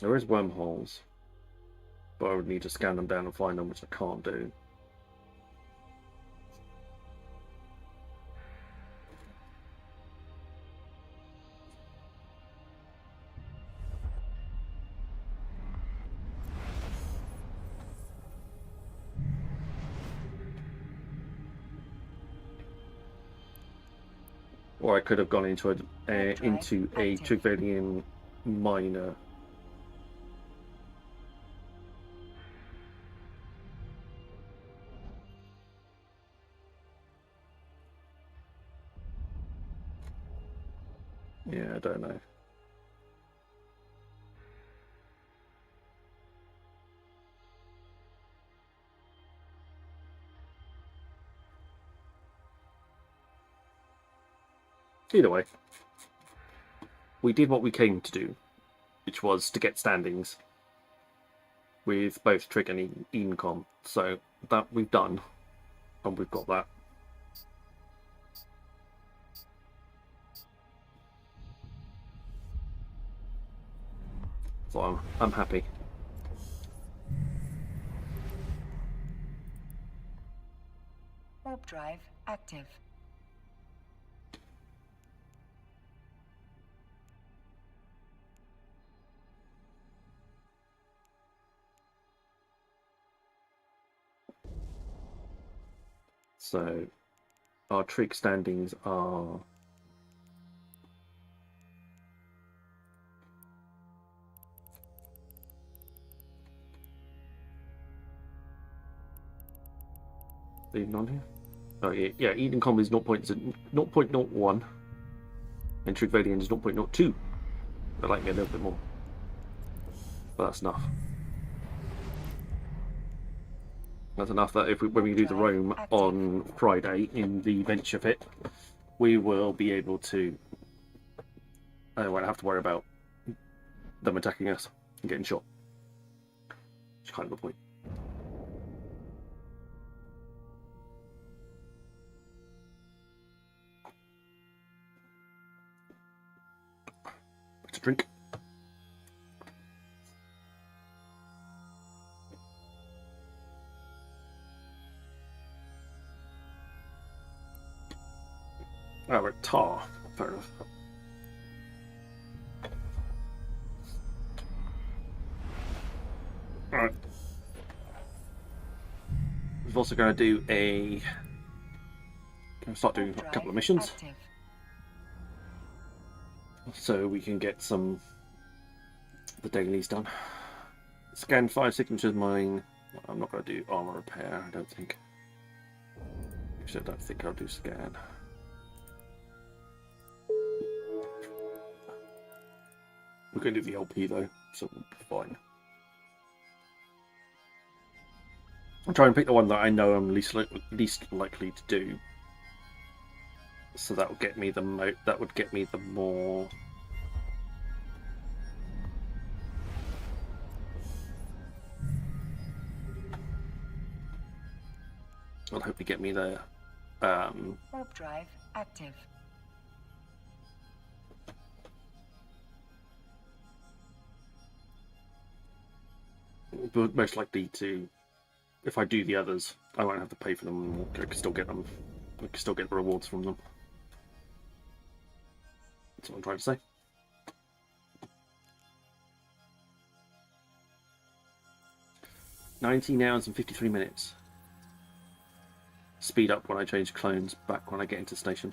There is wormholes, but I would need to scan them down and find them, which I can't do. Or I could have gone into a Trigvedian miner. Yeah, I don't know. Either way, we did what we came to do, which was to get standings with both Trig and Encom. So that we've done, and we've got that. So I'm happy. Warp drive active. So our Trig standings are even on here. Oh yeah, Edencom is 0.01 and Trigvedian is 0.02. I'd like to get a little bit more, but that's enough. That's enough that if when we do the roam on Friday in the venture pit, we will be able to. I won't have to worry about them attacking us and getting shot. It's kind of the point. It's a drink. Oh, we're tar. Fair enough. Alright. We're also going to do a. Going to start doing a couple of missions. Active. So we can get some the dailies done. Scan 5 signatures mine. I'm not going to do armor repair, I don't think. Actually, I don't think I'll do scan. We're going to do the LP though, so we'll be fine. I'll try and pick the one that I know I'm least likely to do. So that would get me the more. I'll hopefully get me the Warp drive active. But most likely to, if I do the others, I won't have to pay for them. I can still get them. I can still get the rewards from them. That's what I'm trying to say. "19 hours and 53 minutes. Speed up when I change clones back when I get into station.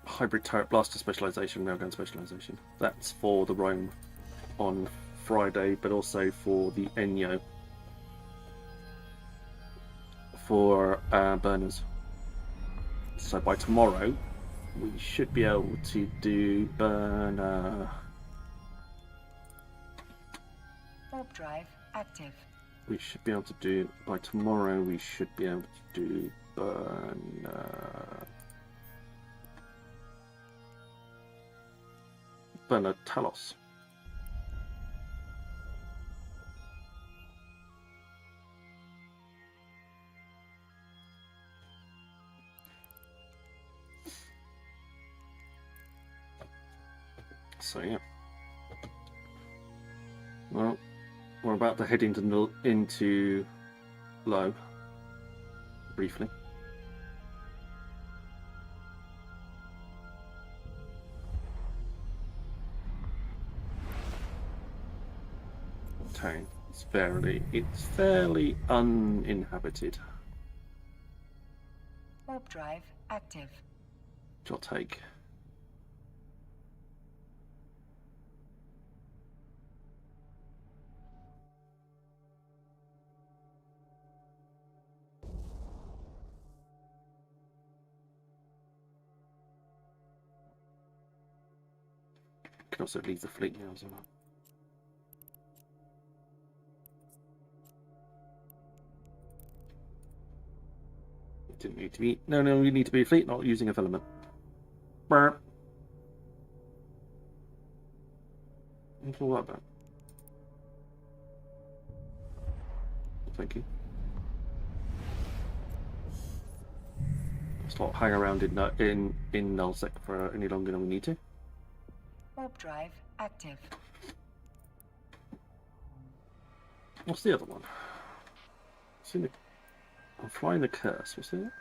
Hybrid turret blaster specialization, railgun specialization. That's for the roam on Friday, but also for the Enyo for burners. So by tomorrow, we should be able to do burner. Warp drive active. We should be able to do by tomorrow. We should be able to do burner. Burner Talos. So yeah. Well, we're about to head into low briefly. Town. It's fairly uninhabited. Warp drive active. Which I'll take. Can also leave the fleet now as well. Didn't need to be. No, you need to be a fleet, not using a filament. Burp. What's all that about? Thank you. Let's not hang around in nullsec for any longer than we need to. Warp drive active. What's the other one? I'm flying the curse. What's the other?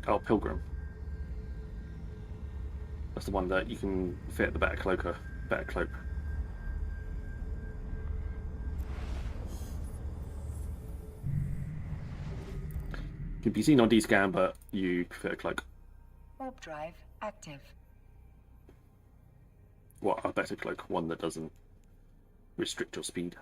Oh, Pilgrim. That's the one that you can fit the better cloak. Can be seen on D-scan, but you fit a cloak. Warp drive active. What, a better cloak? One that doesn't restrict your speed.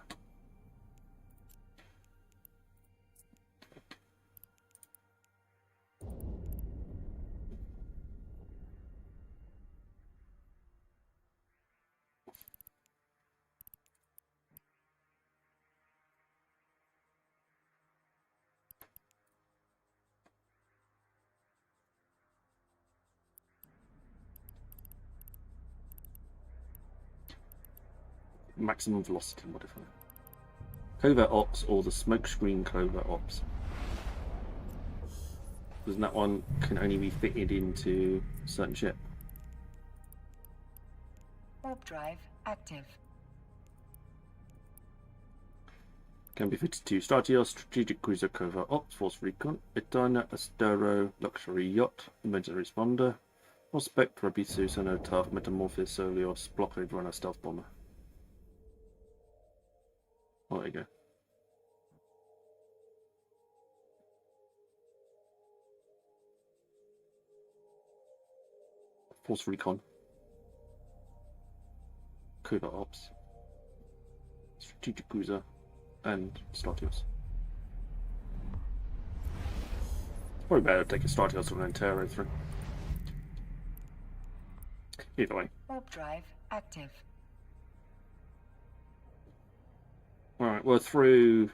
Maximum velocity modifier. Covert ops or the smokescreen covert ops. Because that one can only be fitted into a certain ship. Warp drive active. Can be fitted to Strateos, Strategic Cruiser, Covert Ops, Force Recon, Eterna, Astero, Luxury Yacht, Emergency Responder, or Spectre, Abisu, Sonotaf, Metamorphosis, Solios, Blockade Runner, Stealth Bomber. Oh, there you go. Force Recon, Covert Ops, Strategic Cruiser, and Strateos. Probably better to take a Strateos or an Entero through. Either way. Warp drive active. Alright, we're through.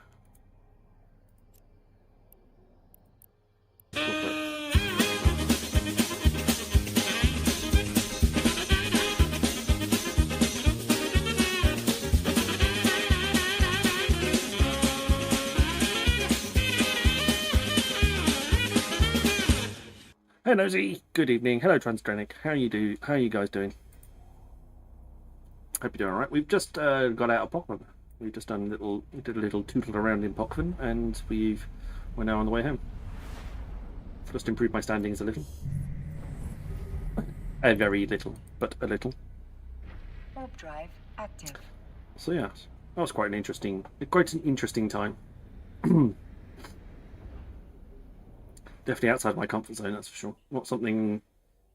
Hey Nosy, good evening. Hello Transgenic. How are you guys doing? Hope you're doing alright. We've just got out of Pochman. We did a little tootle around in Pochman, and we're now on the way home. Just improved my standings a little. A very little, but a little. Warp drive active. So yeah, that was quite an interesting time. Definitely outside my comfort zone, that's for sure. Not something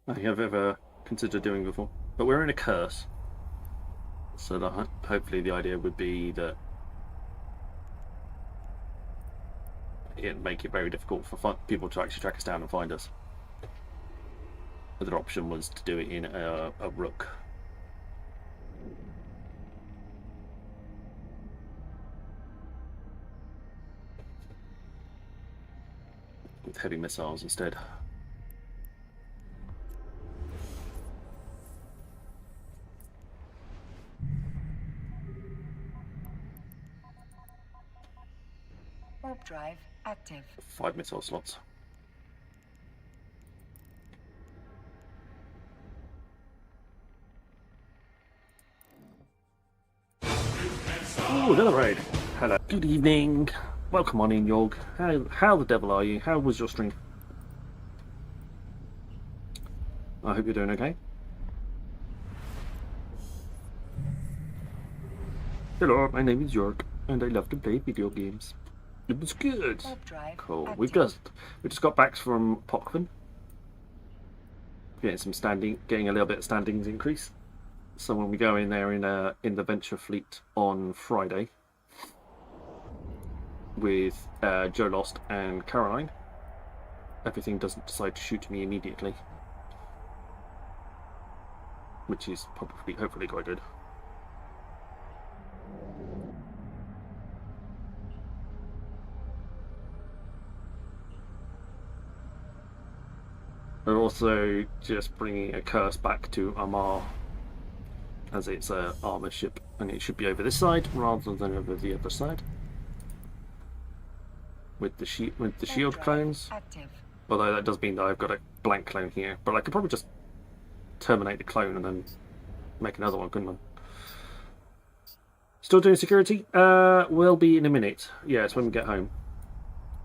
I have ever considered doing before. But we're in a curse. So that hopefully the idea would be that it'd make it very difficult for people to actually track us down and find us. The other option was to do it in a rook. With heavy missiles instead. Warp drive active. 5 missile slots. Oh, another raid. Hello. Good evening. Welcome on in, Yorg. How the devil are you? How was your stream? I hope you're doing okay. Hello, my name is York, and I love to play video games. It was good. Cool. We just got back from Pochman. Getting a little bit of standings increase. So when we go in there in the venture fleet on Friday with Joe Lost and Caroline, everything doesn't decide to shoot me immediately, which is probably hopefully quite good. We're also just bringing a curse back to Amar, as it's an armor ship, and it should be over this side rather than over the other side. With the shield clones. Although that does mean that I've got a blank clone here, but I could probably just terminate the clone and then make another one, couldn't I? Still doing security? Will be in a minute. Yeah, it's when we get home.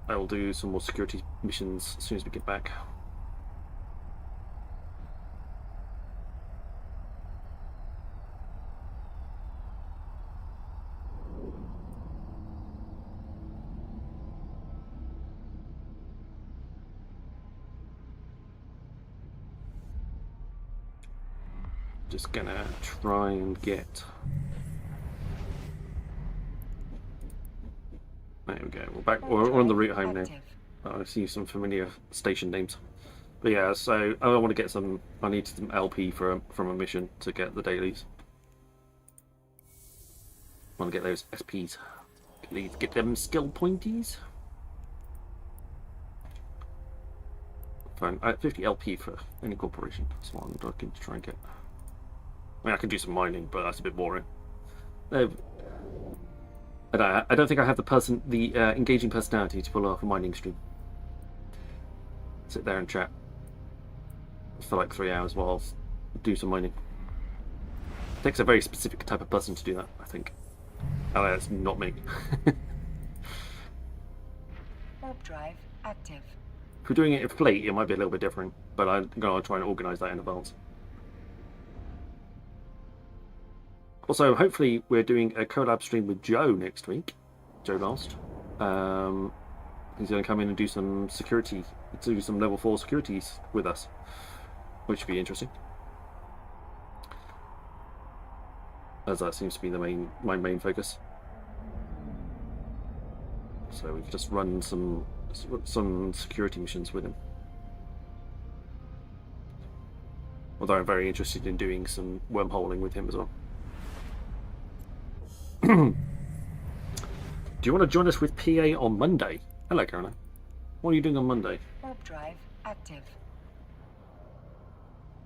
I will do some more security missions as soon as we get back. Just gonna try and get. There we go. We're back. We're on the route home now. I see some familiar station names. But yeah, so I want to get some. I need some LP from a mission to get the dailies. I want to get those SPs. Get them skill pointies. Fine. 50 LP for any corporation. That's what I'm looking to try and get. I mean, I can do some mining, but that's a bit boring. I don't think I have the engaging personality to pull off a mining stream. Sit there and chat for like 3 hours while do some mining. It takes a very specific type of person to do that, I think. Oh, that's not me. Warp drive active. If we're doing it in fleet, it might be a little bit different, but I'm going to try and organise that in advance. Also, hopefully we're doing a collab stream with Joe next week. Joe Last. He's going to come in and do some security, do some level 4 securities with us, which should be interesting. As that seems to be my main focus. So we've just run some security missions with him. Although I'm very interested in doing some wormholing with him as well. Do you want to join us with PA on Monday? Hello, Caroline. What are you doing on Monday? Warp drive active.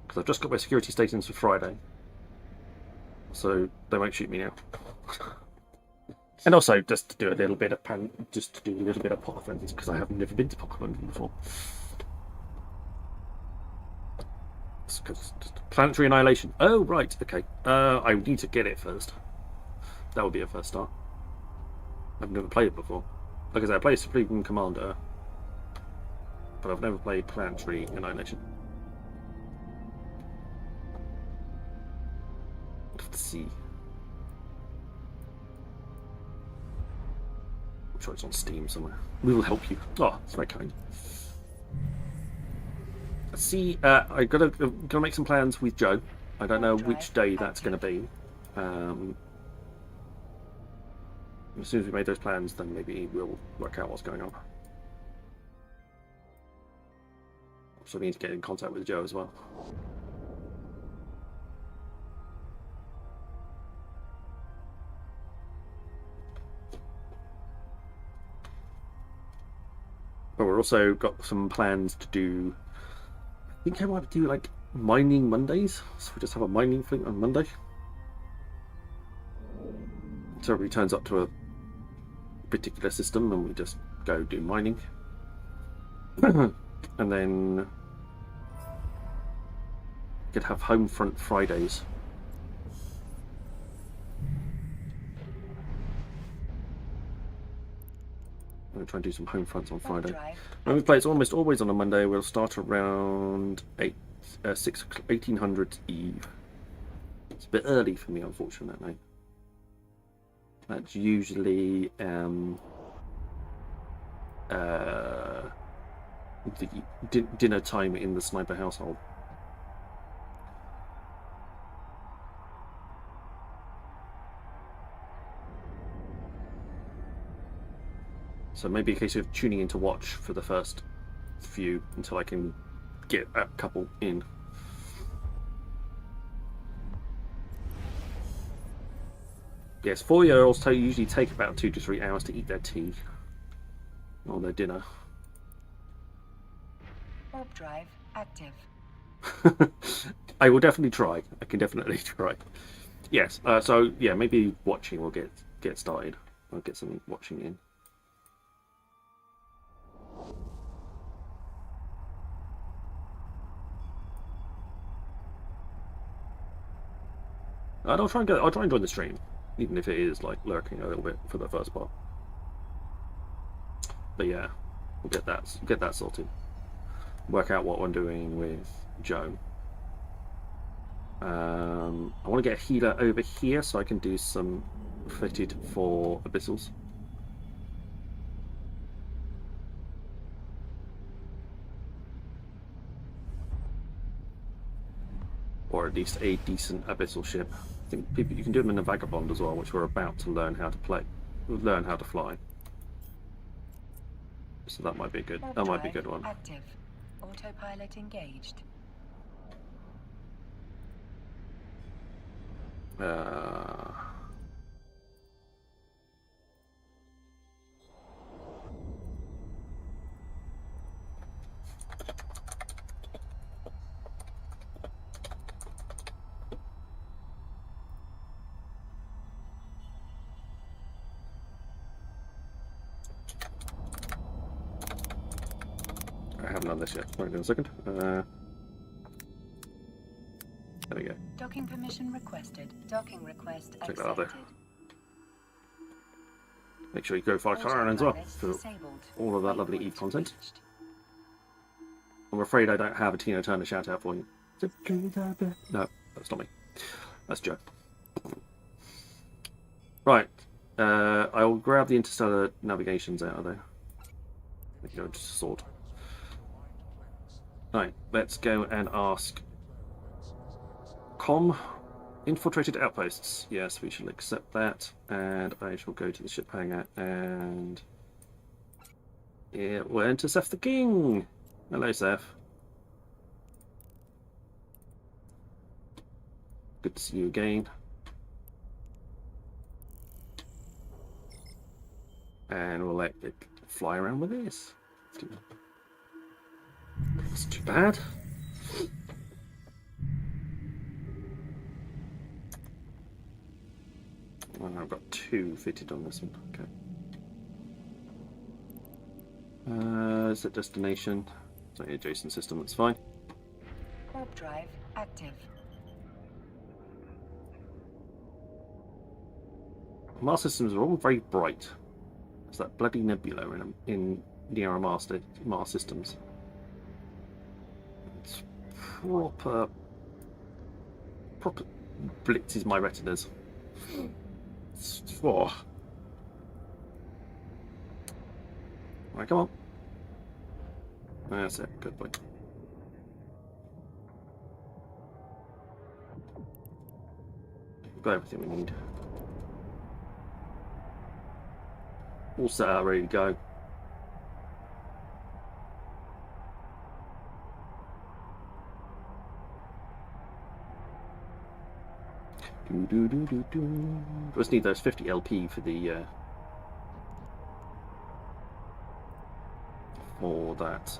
Because I've just got my security stations for Friday, so they won't shoot me now. And also, just to do a little bit of pot frenzies, because I have never been to Pokémon before. Just planetary annihilation. Oh right, okay. I need to get it first. That would be a first start. I've never played it before. Like I said, I played Supreme Commander, but I've never played Planetary Annihilation. Let's see. I'm sure it's on Steam somewhere. We will help you. Oh, it's very kind. Let's see. I gotta make some plans with Joe. I don't know which day that's going to be. As soon as we made those plans, then maybe we'll work out what's going on. So we need to get in contact with Joe as well. But we're also got some plans to do. I think I might do like mining Mondays. So we just have a mining fleet on Monday. So everybody turns up to a particular system and we just go do mining. And then we could have Homefront Fridays. going to try and do some home fronts on Warp Friday. drive When we play, it's almost always on a Monday. We'll start around 1800 Eve. It's a bit early for me, unfortunately. That's usually the dinner time in the sniper household. So maybe a case of tuning in to watch for the first few until I can get a couple in. Yes, 4-year-olds usually take about 2 to 3 hours to eat their tea or their dinner. Warp drive active. I will definitely try. I can definitely try. Yes. So yeah, maybe watching will get started. I'll get some watching in. And I'll try and join the stream, even if it is like lurking a little bit for the first part. But yeah, we'll get that sorted. Work out what I'm doing with Joe. I want to get a healer over here so I can do some fitted for abyssals. Or at least a decent abyssal ship. I think you can do them in a vagabond as well, which we're about to learn how to fly. So that might be good. Warp That might be a drive good one. Active. Autopilot engaged. I haven't done this yet. Wait a second. There we go. Docking permission requested. Docking request Check that out there. accepted. Make sure you go for Karen as well Autopilot for disabled. all of that lovely Waypoint Eve content. reached. I'm afraid I don't have a Tina Turner shout out for you. No, that's not me. That's Joe. Right. I'll grab the Interstellar navigations out of there. You know, just a sword. Right, let's go and ask. Infiltrated outposts. Yes, we shall accept that. And I shall go to the ship hangar and we'll enter Seth the King. Hello, Seth. Good to see you again. And we'll let it fly around with this. That's too bad. Well, I've got 2 fitted on this one. Okay. Set destination. It's only adjacent system, that's fine. Warp drive active. Mars systems are all very bright. It's that bloody nebula in near our Mars systems. It's proper blitzes my retinas. Oh. Right, come on. That's it. Good boy. We've got everything we need. All set out, ready to go. Just need those 50 LP for the for that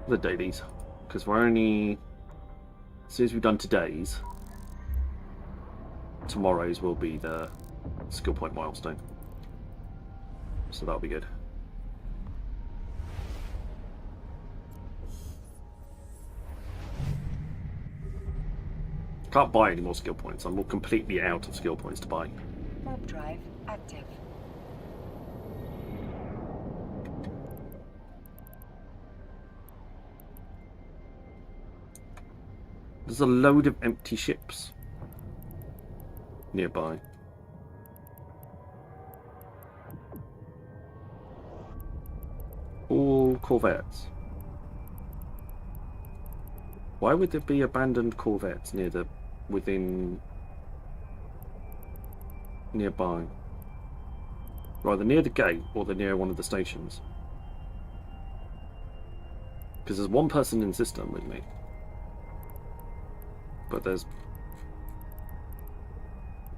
the dailies, because we're only, as soon as we've done today's, tomorrow's will be the skill point milestone, so that'll be good. Can't buy any more skill points. I'm completely out of skill points to buy. Warp drive active. There's a load of empty ships nearby. All corvettes. Why would there be abandoned corvettes nearby? Either near the gate or they're near one of the stations. Because there's one person in system with me. But there's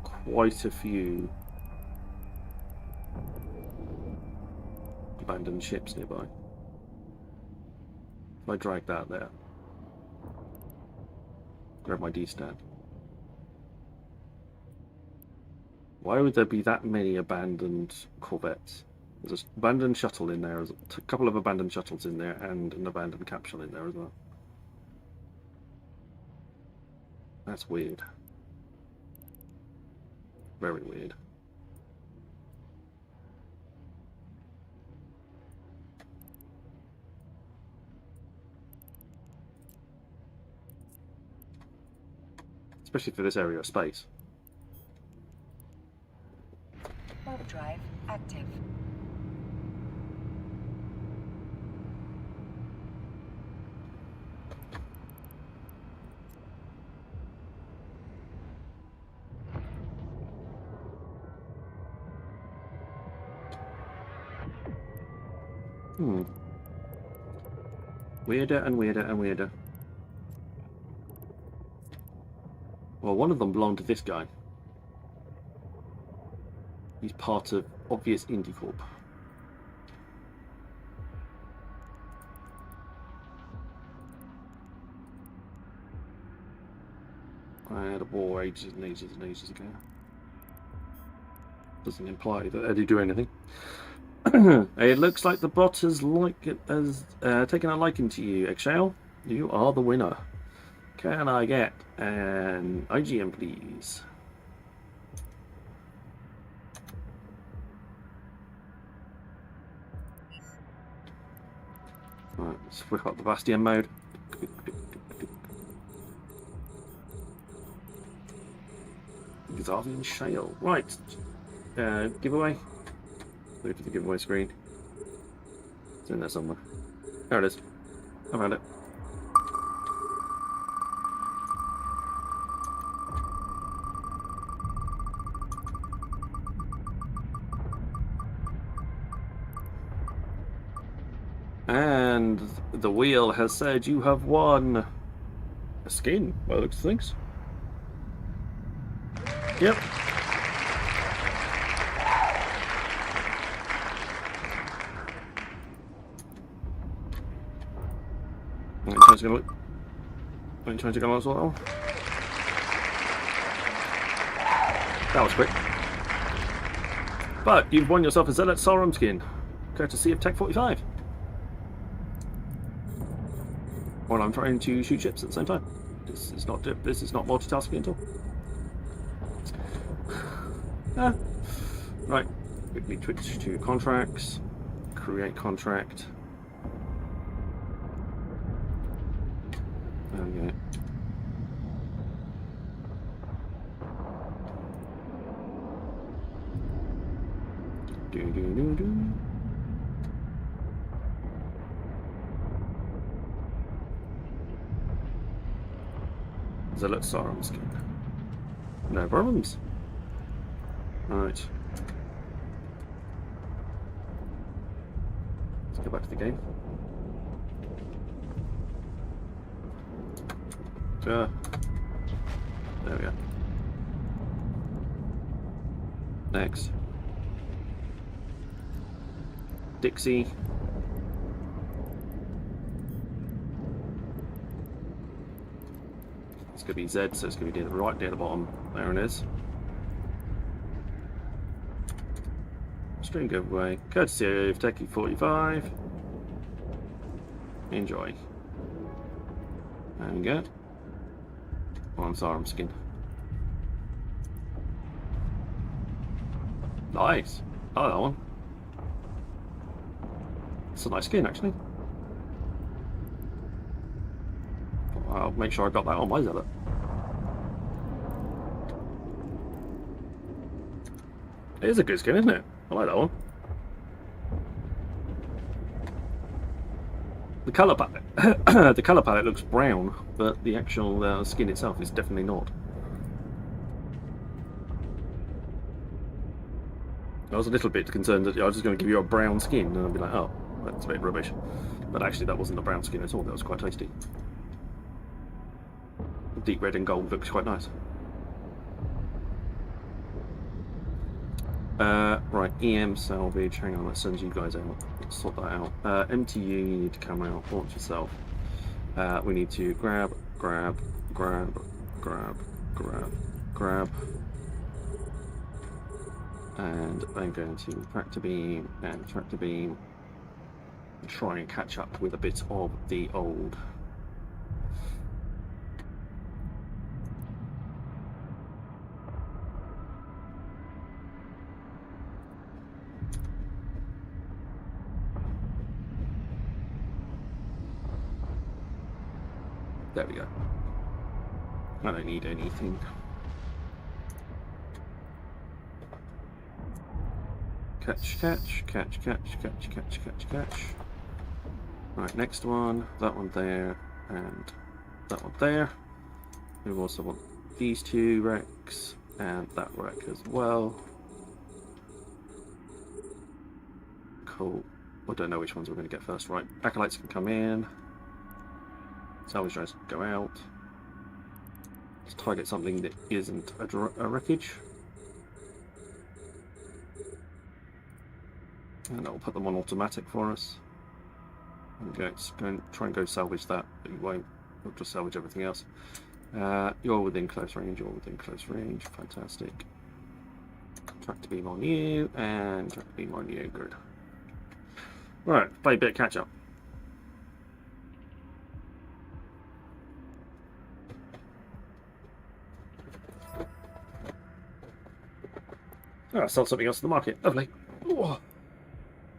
quite a few abandoned ships nearby. If I drag that there, grab my D-stand. Why would there be that many abandoned corvettes? There's an abandoned shuttle in there, there's a couple of abandoned shuttles in there, and an abandoned capsule in there as well. That's weird. Very weird. Especially for this area of space. Warp drive active. Weirder and weirder and weirder. Well, one of them belonged to this guy. He's part of obvious Indie Corp. I had a war ages and ages and ages ago. Doesn't imply that they do anything. It looks like the bot has taken a liking to you, Eggshell. You are the winner. Can I get an IGM, please? Right, let's whip up the Bastion mode. Exarvian Shale. Right. Giveaway. Look at the giveaway screen. It's in there somewhere. There it is. I found it. And the wheel has said you have won a skin, by the looks of things. Yep. Trying to go as well. That was quick. But you've won yourself a Zealot Sauron skin, courtesy of Tech 45. While I'm trying to shoot ships at the same time. This is not multitasking at all. Right, quickly switch to contracts, create contract. Okay. Do. Zealot Sauron skin. No problems. Right. Let's go back to the game. There we go. Next. Dixie. It's going to be Z, so it's going to be right near the bottom. There it is. Stream giveaway. Courtesy of Techie 45. Enjoy. There we go. Oh, I'm sorry, I'm skin. Nice. I like that one. It's a nice skin, actually. I'll make sure I got that on my Zealot. It is a good skin, isn't it? I like that one. The colour palette, the colour palette looks brown, but the actual skin itself is definitely not. I was a little bit concerned that I was just going to give you a brown skin, and I'd be like, oh, that's a bit rubbish. But actually, that wasn't a brown skin at all. That was quite tasty. Deep red and gold looks quite nice. Right, EM salvage. Hang on, let's send you guys out. Let's sort that out. MTU, you need to come out. Launch yourself. We need to grab. And I'm going to tractor beam and tractor beam. Try and catch up with a bit of the old. There we go. I don't need anything. Catch. Right, next one. That one there, and that one there. We also want these two wrecks, and that wreck as well. Cool. I don't know which ones we're going to get first. Right, acolytes can come in. Salvage drives can go out. Let's target something that isn't a wreckage. And that will put them on automatic for us. Go and try and go salvage that, but you won't. We'll just salvage everything else. You're within close range. You're within close range. Fantastic. Tractor beam on you, and tractor beam on you. Good. Right, play a bit of catch up. Oh, I sold something else in the market. Lovely. Ooh.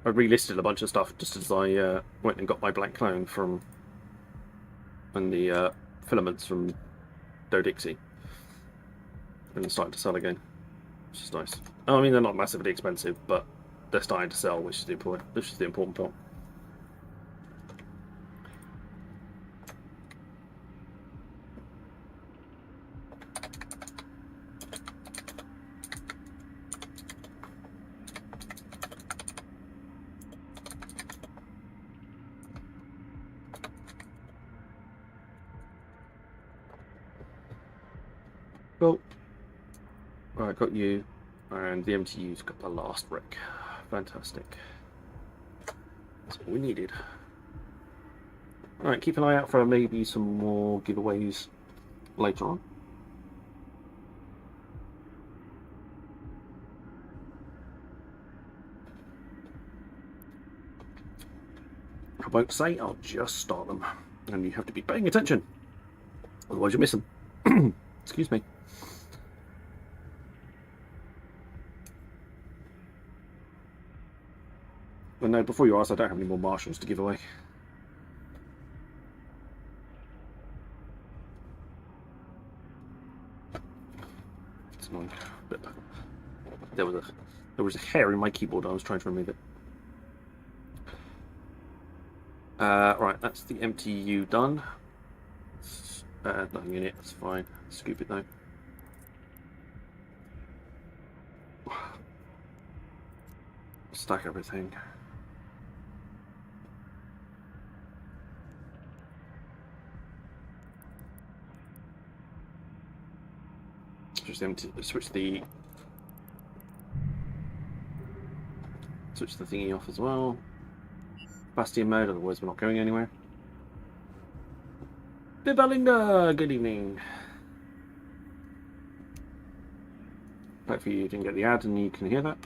I relisted a bunch of stuff just as I went and got my black clone from and the filaments from Dodixie, and starting to sell again, which is nice. I mean, they're not massively expensive, but they're starting to sell, which is the important part. Well, I got you, and the MTU's got the last wreck. Fantastic. That's all we needed. Alright, keep an eye out for maybe some more giveaways later on. I won't say, I'll just start them. And you have to be paying attention. Otherwise you'll miss them. Excuse me. Well, no, before you ask, I don't have any more marshals to give away. It's annoying. But there was a hair in my keyboard. I was trying to remove it. Right, that's the MTU done. Nothing in it. That's fine. Scoop it though. Stack everything. Switch the thingy off as well. Bastion mode, otherwise we're not going anywhere. Vivalinda, good evening. Hopefully you didn't get the ad and you can hear that.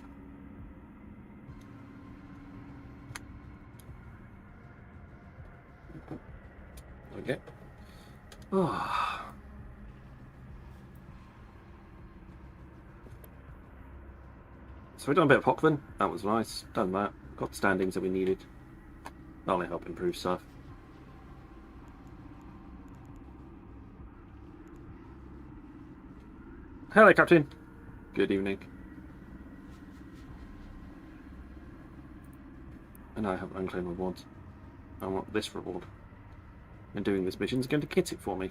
Okay. Oh. So we've done a bit of POC then. That was nice. Done that. Got the standings that we needed. That'll help improve stuff. Hello, Captain. Good evening. And I have unclaimed rewards. I want this reward. And doing this mission is going to get it for me.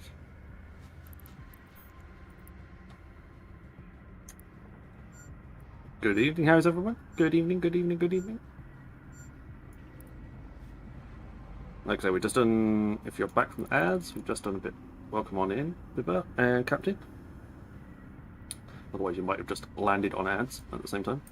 Good evening, how's everyone? Good evening, good evening, good evening. Like I say, we've just done, if you're back from ads, we've just done a bit, welcome on in, Bibber and Captain. Otherwise you might have just landed on ads at the same time.